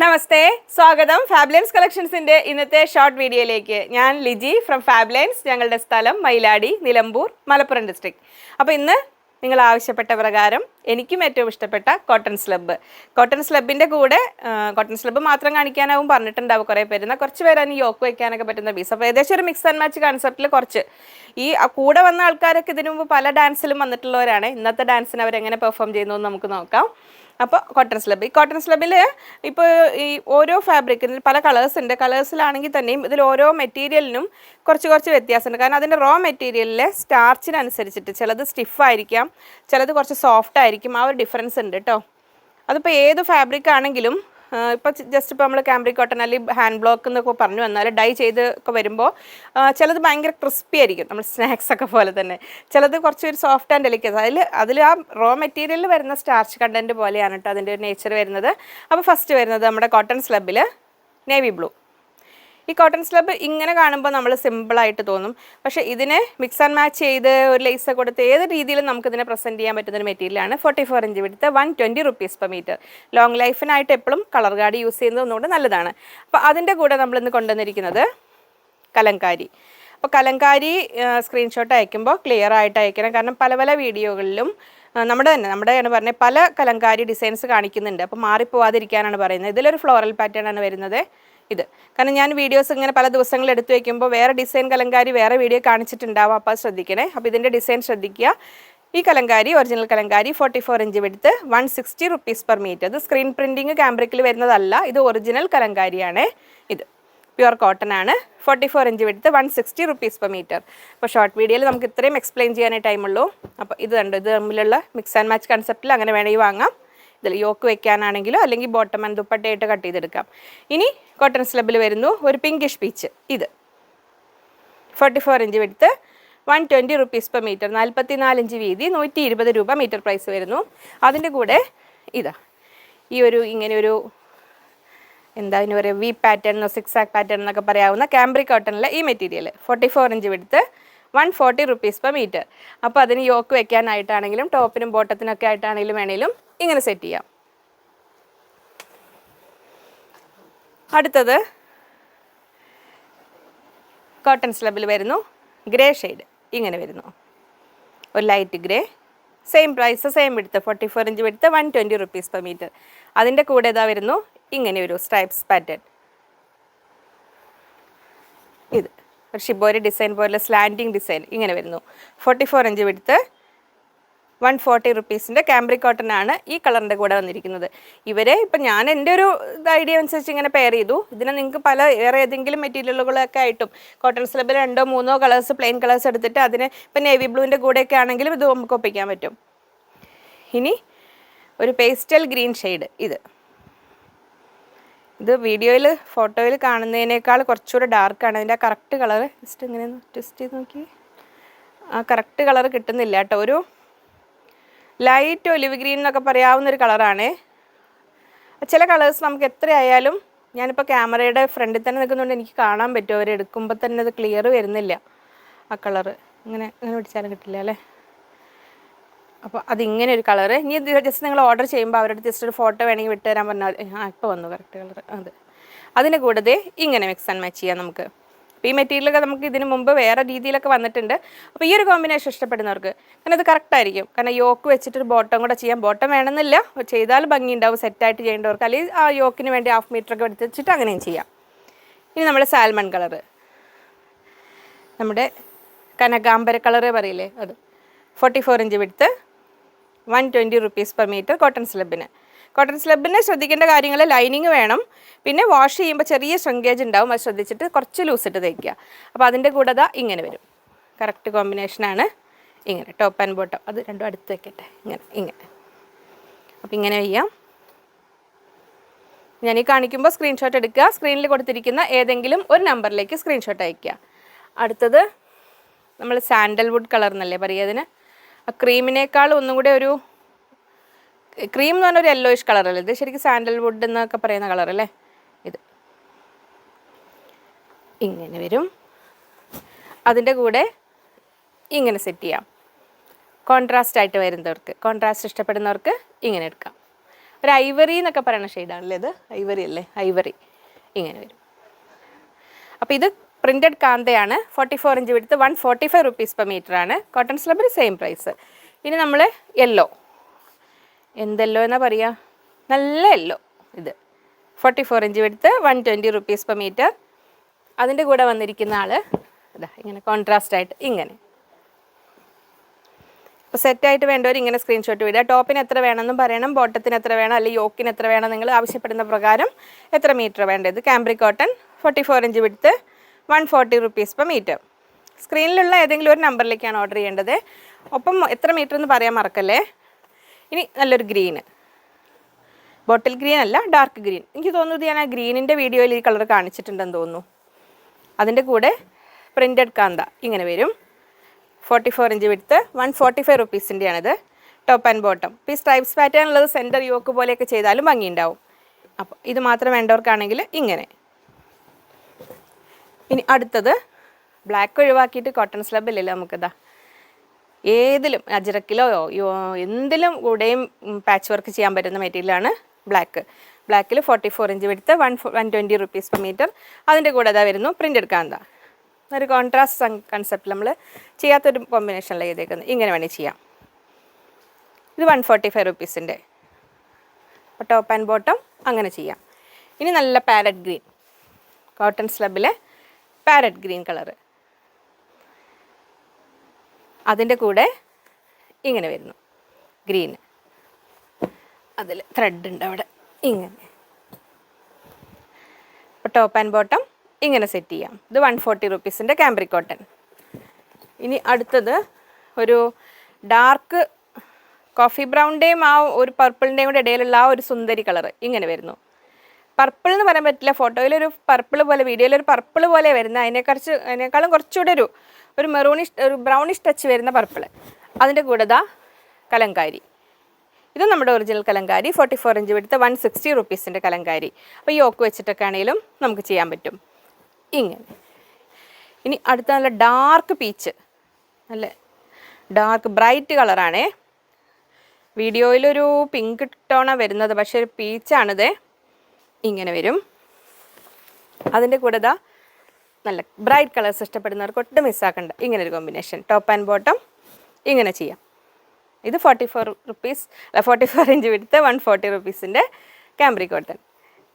നമസ്തേ, സ്വാഗതം ഫാബ്ലൻസ് കളക്ഷൻസിൻ്റെ ഇന്നത്തെ ഷോർട്ട് വീഡിയോയിലേക്ക്. ഞാൻ ലിജി ഫ്രം ഫാബ്ലൻസ്. ഞങ്ങളുടെ സ്ഥലം മയിലാടി, നിലമ്പൂർ, മലപ്പുറം ഡിസ്ട്രിക്ട്. അപ്പോൾ ഇന്ന് നിങ്ങൾ ആവശ്യപ്പെട്ട പ്രകാരം എനിക്കും ഏറ്റവും ഇഷ്ടപ്പെട്ട കോട്ടൺ സ്ലബിൻ്റെ കൂടെ കോട്ടൺ സ്ലബ് മാത്രം കാണിക്കാനാവും പറഞ്ഞിട്ടുണ്ടാവും കുറേ പേര്. എന്നാൽ കുറച്ച് പേര് അതിന് യോക്ക് വയ്ക്കാനൊക്കെ പറ്റുന്ന പീസ്. അപ്പോൾ ഏകദേശം ഒരു മിക്സ് ആൻഡ് മാച്ച് കൺസെപ്റ്റിൽ കുറച്ച് ഈ കൂടെ വന്ന ആൾക്കാരൊക്കെ ഇതിനു മുമ്പ് പല ഡാൻസിലും വന്നിട്ടുള്ളവരാണ്. ഇന്നത്തെ ഡാൻസിന് അവരെങ്ങനെ പെർഫോം ചെയ്യുന്നു എന്ന് നമുക്ക് നോക്കാം. അപ്പോൾ ഈ കോട്ടൺ സ്ലബിൽ ഇപ്പോൾ ഈ ഓരോ ഫാബ്രിക്കിനും പല കളേഴ്സ് ഉണ്ട്. കളേഴ്സിലാണെങ്കിൽ തന്നെയും ഇതിൽ ഓരോ മെറ്റീരിയലിനും കുറച്ച് വ്യത്യാസമുണ്ട്. കാരണം അതിൻ്റെ റോ മെറ്റീരിയലിലെ സ്റ്റാർച്ചിനനുസരിച്ചിട്ട് ചിലത് സ്റ്റിഫായിരിക്കാം, ചിലത് കുറച്ച് സോഫ്റ്റ് ആയിരിക്കും. ആ ഒരു ഡിഫറൻസ് ഉണ്ട് കേട്ടോ. അതിപ്പോൾ ഏത് ഫാബ്രിക് ആണെങ്കിലും ഇപ്പോൾ ജസ്റ്റ് ഇപ്പോൾ നമ്മൾ കാംബ്രിക് കോട്ടൺ അല്ലെങ്കിൽ ഹാൻഡ് ബ്ലോക്ക് എന്നൊക്കെ പറഞ്ഞു വന്നാൽ ഡൈ ചെയ്ത് ഒക്കെ വരുമ്പോൾ ചിലത് ഭയങ്കര ക്രിസ്പി ആയിരിക്കും, നമ്മൾ സ്നാക്സ് ഒക്കെ പോലെ തന്നെ. ചിലത് കുറച്ചൊരു സോഫ്റ്റ് ആൻഡ് ഡെലിക്കേറ്റ്. അതിൽ ആ റോ മെറ്റീരിയലിൽ വരുന്ന സ്റ്റാർച്ച് കണ്ടൻറ്റ് പോലെയാണ് കേട്ടോ അതിൻ്റെ ഒരു നേച്ചർ വരുന്നത്. അപ്പോൾ ഫസ്റ്റ് വരുന്നത് നമ്മുടെ കോട്ടൺ സ്ലബിൽ നേവി ബ്ലൂ. ഈ കോട്ടൺ സ്ലബ് ഇങ്ങനെ കാണുമ്പോൾ നമ്മൾ സിമ്പിളായിട്ട് തോന്നും. പക്ഷേ ഇതിനെ മിക്സ് ആൻഡ് മാച്ച് ചെയ്ത് ഒരു ലേസ് കൊടുത്ത് ഏത് രീതിയിലും നമുക്കിതിനെ പ്രസൻറ്റ് ചെയ്യാൻ പറ്റുന്നൊരു മെറ്റീരിയലാണ്. 44 ഇഞ്ച് വിടുത്ത് 120 rupees per meter. ലോങ് ലൈഫിനായിട്ട് എപ്പോഴും കളർ ഗാർഡ് യൂസ് ചെയ്യുന്നത് ഒന്നുകൂടെ നല്ലതാണ്. അപ്പോൾ അതിൻ്റെ കൂടെ നമ്മളിന്ന് കൊണ്ടുവന്നിരിക്കുന്നത് കലങ്കാരി. അപ്പോൾ കലങ്കാരി സ്ക്രീൻഷോട്ട് അയക്കുമ്പോൾ ക്ലിയർ ആയിട്ട് അയക്കണം. കാരണം പല വീഡിയോകളിലും നമ്മുടെയാണ് പറഞ്ഞത് പല കലങ്കാരി ഡിസൈൻസ് കാണിക്കുന്നുണ്ട്. അപ്പോൾ മാറിപ്പോവാതിരിക്കാനാണ് പറയുന്നത്. ഇതിലൊരു ഫ്ലോറൽ പാറ്റേൺ ആണ് വരുന്നത്. ഇത് കാരണം ഞാൻ വീഡിയോസ് ഇങ്ങനെ പല ദിവസങ്ങൾ എടുത്തു വയ്ക്കുമ്പോൾ വേറെ ഡിസൈൻ കലങ്കാരി വേറെ വീഡിയോ കാണിച്ചിട്ടുണ്ടാവും. അപ്പോൾ അത് ശ്രദ്ധിക്കണേ. അപ്പോൾ ഇതിൻ്റെ ഡിസൈൻ ശ്രദ്ധിക്കുക. ഈ കലങ്കാരി ഒറിജിനൽ കലങ്കാരി 44 ഇഞ്ച് വിടുത്ത് 160 rupees per meter. ഇത് സ്ക്രീൻ പ്രിൻറ്റിങ് കാംബ്രിക്കിൽ വരുന്നതല്ല, ഇത് ഒറിജിനൽ കലങ്കാരിയാണ്. ഇത് പ്യുവർ കോട്ടൺ ആണ്. 44 ഇഞ്ച് വിടുത്ത് 160 rupees per meter. അപ്പോൾ ഷോർട്ട് വീഡിയോയിൽ നമുക്ക് ഇത്രയും എക്സ്പ്ലെയിൻ ചെയ്യാനേ ടൈമുള്ളൂ. അപ്പോൾ ഇത് കണ്ടു, ഇത് തമ്മിലുള്ള മിക്സ് ആൻഡ് മാച്ച് കൺസെപ്റ്റിൽ അങ്ങനെ വേണമെങ്കിൽ വാങ്ങാം. ഇതിൽ യോക്ക് വെക്കാനാണെങ്കിലോ അല്ലെങ്കിൽ ബോട്ടം ആൻഡ് ദുപ്പട്ടയായിട്ട് കട്ട് ചെയ്തെടുക്കാം. ഇനി കോട്ടൺ സ്ലബിൽ വരുന്നു ഒരു പിങ്കിഷ് പീച്ച്. ഇത് 44 ഇഞ്ച് വിടുത്ത് 120 rupees per meter. 44 ഇഞ്ച് വീതി, 120 രൂപ മീറ്റർ പ്രൈസ് വരുന്നു. അതിൻ്റെ കൂടെ ഇതാ ഈ ഒരു ഇങ്ങനെയൊരു എന്താ ഇതിന് പറയുക, വി പാറ്റേൺ എന്നോ സിക്സാക് പാറ്റേൺ എന്നൊക്കെ പറയാവുന്ന കാംബ്രിക് കോട്ടണിലെ ഈ മെറ്റീരിയൽ 44 ഇഞ്ച് വിടുത്ത് 140 rupees per meter. അപ്പോൾ അതിന് യോക്ക് വെക്കാനായിട്ടാണെങ്കിലും ടോപ്പിനും ബോട്ടത്തിനൊക്കെ ആയിട്ടാണെങ്കിലും വേണമെങ്കിലും ഇങ്ങനെ സെറ്റ് ചെയ്യാം. അടുത്തത് കോട്ടൺ സ്ലബിൽ വരുന്നു ഗ്രേ ഷെയ്ഡ്. ഇങ്ങനെ വരുന്നു ഒരു light grey. Same price, same width 44 inch വിടുത്ത് 120 rupees per meter. അതിൻ്റെ കൂടെ ഇതാ വരുന്നു ഇങ്ങനെ ഒരു സ്ട്രൈപ്സ് പാറ്റേൺ. ഇത് ഒരു ഷിബോരി ഡിസൈൻ പോലെ സ്ലാൻഡിങ് ഡിസൈൻ ഇങ്ങനെ വരുന്നു. 44 ഇഞ്ച് വിടുത്ത് 140 rupeesൻ്റെ കാംബ്രിക് കോട്ടൺ ആണ് ഈ കളറിൻ്റെ കൂടെ വന്നിരിക്കുന്നത്. ഇവരെ ഇപ്പം ഞാൻ എൻ്റെ ഒരു ഐഡിയ അനുസരിച്ച് ഇങ്ങനെ പെയർ ചെയ്തു. ഇതിനെ നിങ്ങൾക്ക് വേറെ ഏതെങ്കിലും മെറ്റീരിയലുകളൊക്കെ ആയിട്ടും കോട്ടൺ സ്ലബിൽ 2-3 കളേഴ്സ് പ്ലെയിൻ കളേഴ്സ് എടുത്തിട്ട് അതിന് ഇപ്പം നേവി ബ്ലൂവിൻ്റെ കൂടെയൊക്കെ ആണെങ്കിലും ഇത് നമുക്ക് ഒപ്പിക്കാൻ പറ്റും. ഇനി ഒരു പേസ്റ്റൽ ഗ്രീൻ ഷെയ്ഡ്. ഇത് വീഡിയോയിൽ ഫോട്ടോയിൽ കാണുന്നതിനേക്കാൾ കുറച്ചുകൂടെ ഡാർക്കാണ്. അതിൻ്റെ ആ കറക്റ്റ് കളർ ജസ്റ്റ് ഇങ്ങനെ ട്വിസ്റ്റ് ചെയ്ത് നോക്കി, ആ കറക്റ്റ് കളർ കിട്ടുന്നില്ല കേട്ടോ. ഒരു ലൈറ്റ് ഒലിവ് ഗ്രീൻ എന്നൊക്കെ പറയാവുന്നൊരു കളറാണ്. ചില കളേഴ്സ് നമുക്ക് എത്രയായാലും, ഞാനിപ്പോൾ ക്യാമറയുടെ ഫ്രണ്ടിൽ തന്നെ നിൽക്കുന്നതുകൊണ്ട് എനിക്ക് കാണാൻ പറ്റും, അവരെടുക്കുമ്പോൾ തന്നെ അത് ക്ലിയർ വരുന്നില്ല ആ കളറ്. ഇങ്ങനെ പിടിച്ചാലും കിട്ടില്ല അല്ലേ. അപ്പോൾ അതിങ്ങനെ ഒരു കളറ്. ഇനി ജസ്റ്റ് നിങ്ങൾ ഓർഡർ ചെയ്യുമ്പോൾ അവരുടെ ജസ്റ്റ് ഒരു ഫോട്ടോ വേണമെങ്കിൽ വിട്ട് തരാൻ പറഞ്ഞാൽ ഇപ്പോൾ വന്നു കറക്റ്റ് കളർ. അതിൻ്റെ കൂടെ ഇങ്ങനെ മിക്സ് ആൻഡ് മാച്ച് ചെയ്യാം നമുക്ക്. അപ്പോൾ ഈ മെറ്റീരിയലൊക്കെ നമുക്ക് ഇതിന് മുമ്പ് വേറെ രീതിയിലൊക്കെ വന്നിട്ടുണ്ട്. അപ്പോൾ ഈ ഒരു കോമ്പിനേഷൻ ഇഷ്ടപ്പെടുന്നവർക്ക് കാരണം ഇത് കറക്റ്റായിരിക്കും. കാരണം യോക്ക് വെച്ചിട്ടൊരു ബോട്ടം കൂടെ ചെയ്യാം. ബോട്ടം വേണമെന്നില്ല, ചെയ്താൽ ഭംഗി ഉണ്ടാവും സെറ്റായിട്ട് ചെയ്യേണ്ടവർക്ക്. അല്ലെങ്കിൽ ആ യോക്കിന് വേണ്ടി 1/2 മീറ്ററൊക്കെ എടുത്ത് വെച്ചിട്ട് അങ്ങനെയും ചെയ്യാം. ഇനി നമ്മൾ സാൽമൺ കളറ്, നമ്മുടെ കനകാംബര കളറ് പറയില്ലേ, അത് 44 ഇഞ്ച് വിടുത്ത് 120 rupees per meter കോട്ടൺ സ്ലബിന് ശ്രദ്ധിക്കേണ്ട കാര്യങ്ങൾ ലൈനിങ് വേണം. പിന്നെ വാഷ് ചെയ്യുമ്പോൾ ചെറിയ ശ്രങ്കേജ് ഉണ്ടാവും, അത് ശ്രദ്ധിച്ചിട്ട് കുറച്ച് ലൂസിട്ട് തയ്ക്കുക. അപ്പോൾ അതിൻ്റെ കൂടെ ഇങ്ങനെ വരും. കറക്റ്റ് കോമ്പിനേഷനാണ്. ഇങ്ങനെ ടോപ്പ് ആൻഡ് ബോട്ടം, അത് രണ്ടും അടുത്ത് വയ്ക്കട്ടെ. ഇങ്ങനെ അപ്പോൾ ഇങ്ങനെ ചെയ്യാം. ഞാൻ ഈ കാണിക്കുമ്പോൾ സ്ക്രീൻഷോട്ട് എടുക്കുക. സ്ക്രീനിൽ കൊടുത്തിരിക്കുന്ന ഏതെങ്കിലും ഒരു നമ്പറിലേക്ക് സ്ക്രീൻഷോട്ട് അയയ്ക്കുക. അടുത്തത് നമ്മൾ സാൻഡൽവുഡ് കളർ എന്നല്ലേ പറയുക അതിന്. ആ ക്രീമിനേക്കാൾ ഒന്നും കൂടെ ഒരു ക്രീം എന്ന് പറഞ്ഞൊരു യെല്ലോയിഷ് കളറല്ലേ, ഇത് ശരിക്കും സാൻഡൽവുഡ് എന്നൊക്കെ പറയുന്ന കളറല്ലേ. ഇത് ഇങ്ങനെ വരും. അതിൻ്റെ കൂടെ ഇങ്ങനെ സെറ്റ് ചെയ്യാം. കോൺട്രാസ്റ്റ് ആയിട്ട് വരുന്നവർക്ക്, കോൺട്രാസ്റ്റ് ഇഷ്ടപ്പെടുന്നവർക്ക് ഇങ്ങനെ എടുക്കാം. ഒരു ഐവറി എന്നൊക്കെ പറയുന്ന ഷെയ്ഡാണല്ലേ ഇത്, ഐവറി അല്ലേ, ഐവറി ഇങ്ങനെ വരും. അപ്പോൾ ഇത് പ്രിൻറ്റഡ് കാന്തയാണ്. 44 ഇഞ്ച് വിടുത്ത് 145 rupees per meter ആണ്. കോട്ടൺ സ്ലബിന് സെയിം പ്രൈസ്. ഇനി നമ്മൾ യെല്ലോ, എന്തെല്ലോ എന്നാ പറയുക, നല്ല യെല്ലോ, ഇത് 44 ഇഞ്ച് വിടുത്ത് 120 rupees per meter. അതിൻ്റെ കൂടെ വന്നിരിക്കുന്ന ആൾ ഇതാ ഇങ്ങനെ കോൺട്രാസ്റ്റ് ആയിട്ട് ഇങ്ങനെ. അപ്പോൾ സെറ്റായിട്ട് വേണ്ടവർ ഇങ്ങനെ സ്ക്രീൻഷോട്ട് വിടുക. ടോപ്പിന് എത്ര വേണമെന്നും പറയണം, ബോട്ടത്തിന് എത്ര വേണം, അല്ലെങ്കിൽ യോക്കിന് എത്ര വേണം, നിങ്ങൾ ആവശ്യപ്പെടുന്ന പ്രകാരം എത്ര മീറ്റർ വേണ്ടത്. കാംബ്രിക് കോട്ടൺ 44 ഇഞ്ച് വിടുത്ത് 140 rupees per meter. സ്ക്രീനിലുള്ള ഏതെങ്കിലും ഒരു നമ്പറിലേക്കാണ് ഓർഡർ ചെയ്യേണ്ടത്. ഒപ്പം എത്ര മീറ്റർ എന്ന് പറയാൻ മറക്കല്ലേ. ഇനി നല്ലൊരു ഗ്രീന്, ബോട്ടിൽ ഗ്രീൻ അല്ല, ഡാർക്ക് ഗ്രീൻ. എനിക്ക് തോന്നുന്നത് ഞാൻ ആ ഗ്രീനിൻ്റെ വീഡിയോയിൽ ഈ കളർ കാണിച്ചിട്ടുണ്ടെന്ന് തോന്നുന്നു. അതിൻ്റെ കൂടെ പ്രിൻറ്റഡ് കാന്ത ഇങ്ങനെ വരും. 44 ഇഞ്ച് വിടുത്ത് 145 rupeesൻ്റെയാണിത്. Top and bottom. ഇപ്പോൾ ഈ സ്ട്രൈപ്സ് പാറ്റേൺ ഉള്ളത് സെൻറ്റർ യോക്ക് പോലെയൊക്കെ ചെയ്താലും ഭംഗിയുണ്ടാവും. അപ്പോൾ ഇത് മാത്രം വേണ്ടവർക്കാണെങ്കിൽ ഇങ്ങനെ. ഇനി അടുത്തത് ബ്ലാക്ക് ഒഴിവാക്കിയിട്ട് കോട്ടൺ സ്ലബ് ഇല്ലല്ലോ നമുക്കിതാ, ഏതിലും അജരക്കിലോ എന്തിലും കൂടെയും പാച്ച് വർക്ക് ചെയ്യാൻ പറ്റുന്ന മെറ്റീരിയലാണ് ബ്ലാക്ക്. ബ്ലാക്കിൽ 44 ഇഞ്ച് വിടുത്ത് 120 rupees per meter. അതിൻ്റെ കൂടെ അതാ വരുന്നു പ്രിൻ്റഡ് കാന്ത. ഒരു കോൺട്രാസ്റ്റ് കൺസെപ്റ്റ് നമ്മൾ ചെയ്യാത്തൊരു കോമ്പിനേഷനിൽ ചെയ്തേക്കുന്നത്. ഇങ്ങനെ വേണമെങ്കിൽ ചെയ്യാം. ഇത് 145 rupeesൻ്റെ. അപ്പോൾ ടോപ്പ് ആൻഡ് ബോട്ടം അങ്ങനെ ചെയ്യാം. ഇനി നല്ല പാരറ്റ് ഗ്രീൻ, കോട്ടൺ സ്ലബിലെ പാരറ്റ് ഗ്രീൻ കളറ്. അതിൻ്റെ കൂടെ ഇങ്ങനെ വരുന്നു ഗ്രീൻ, അതിൽ ത്രെഡ് ഉണ്ട് അവിടെ ഇങ്ങനെ. അപ്പോൾ ടോപ്പ് ആൻഡ് ബോട്ടം ഇങ്ങനെ സെറ്റ് ചെയ്യാം. ഇത് 140 rupeesൻ്റെ കാംബ്രിക് കോട്ടൺ. ഇനി അടുത്തത് ഒരു ഡാർക്ക് കോഫി ബ്രൗണിൻ്റെയും ആ ഒരു പർപ്പിളിൻ്റെയും കൂടെ ഇടയിലുള്ള ആ ഒരു സുന്ദരി കളറ് ഇങ്ങനെ വരുന്നു. പർപ്പിൾ എന്ന് പറയാൻ പറ്റില്ല, ഫോട്ടോയിലൊരു പർപ്പിൾ പോലെ, വീഡിയോയിലൊരു പർപ്പിൾ പോലെ വരുന്ന, അതിനേക്കാളും കുറച്ചുകൂടെ ഒരു മെറൂണിഷ്, ഒരു ബ്രൗണിഷ് ടച്ച് വരുന്ന പർപ്പിൾ. അതിൻ്റെ കൂടെ ദാ കലങ്കാരി. ഇത് നമ്മുടെ ഒറിജിനൽ കലങ്കാരി. 44 ഇഞ്ച് വിടുത്ത് 160 rupeesൻ്റെ കലങ്കാരി. അപ്പോൾ യോക്ക് വെച്ചിട്ടൊക്കെ ആണെങ്കിലും നമുക്ക് ചെയ്യാൻ പറ്റും ഇങ്ങനെ. ഇനി അടുത്ത നല്ല ഡാർക്ക് പീച്ച്, നല്ല ഡാർക്ക് ബ്രൈറ്റ് കളറാണേ. വീഡിയോയിലൊരു പിങ്ക് ടോണാണ് വരുന്നത്, പക്ഷേ ഒരു പീച്ചാണിത്. ഇങ്ങനെ വരും. അതിൻ്റെ കൂടെ ദാ നല്ല ബ്രൈറ്റ് കളേഴ്സ് ഇഷ്ടപ്പെടുന്നവർക്ക് ഒട്ടും മിസ്സാക്കണ്ട ഇങ്ങനെ ഒരു കോമ്പിനേഷൻ. ടോപ്പ് ആൻഡ് ബോട്ടം ഇങ്ങനെ ചെയ്യാം. ഇത് 44 ഇഞ്ച് വിടുത്ത് 140 rupeesൻ്റെ കാംബ്രിക് കോട്ടൺ.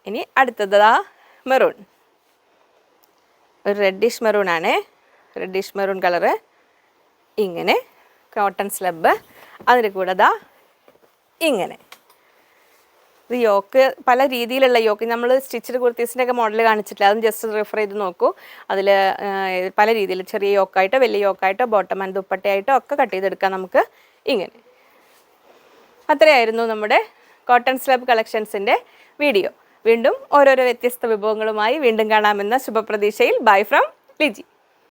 ഇനി അടുത്തത് ദാ മെറൂൺ, ഒരു റെഡിഷ് മെറൂൺ ആണ്, റെഡിഷ് മെറൂൺ കളറ് ഇങ്ങനെ കോട്ടൺ സ്ലബ്. അതിൻ്റെ കൂടെ ദാ ഇങ്ങനെ. ഇത് യോക്ക് പല രീതിയിലുള്ള യോക്ക്, നമ്മൾ സ്റ്റിച്ചഡ് കുർത്തീസിൻ്റെ ഒക്കെ മോഡൽ കാണിച്ചിട്ടില്ല, അതും ജസ്റ്റ് റെഫർ ചെയ്ത് നോക്കൂ. അതിൽ പല രീതിയിൽ ചെറിയ യോക്കായിട്ടോ വലിയ യോക്കായിട്ടോ ബോട്ടം ആൻഡ് ദുപ്പട്ടയായിട്ടോ ഒക്കെ കട്ട് ചെയ്തെടുക്കാം നമുക്ക് ഇങ്ങനെ. അത്രയായിരുന്നു നമ്മുടെ കോട്ടൺ സ്ലബ് കളക്ഷൻസിൻ്റെ വീഡിയോ. വീണ്ടും ഓരോരോ വ്യത്യസ്ത വിഭവങ്ങളുമായി വീണ്ടും കാണാമെന്ന ശുഭപ്രതീക്ഷയിൽ. Bye from Liji.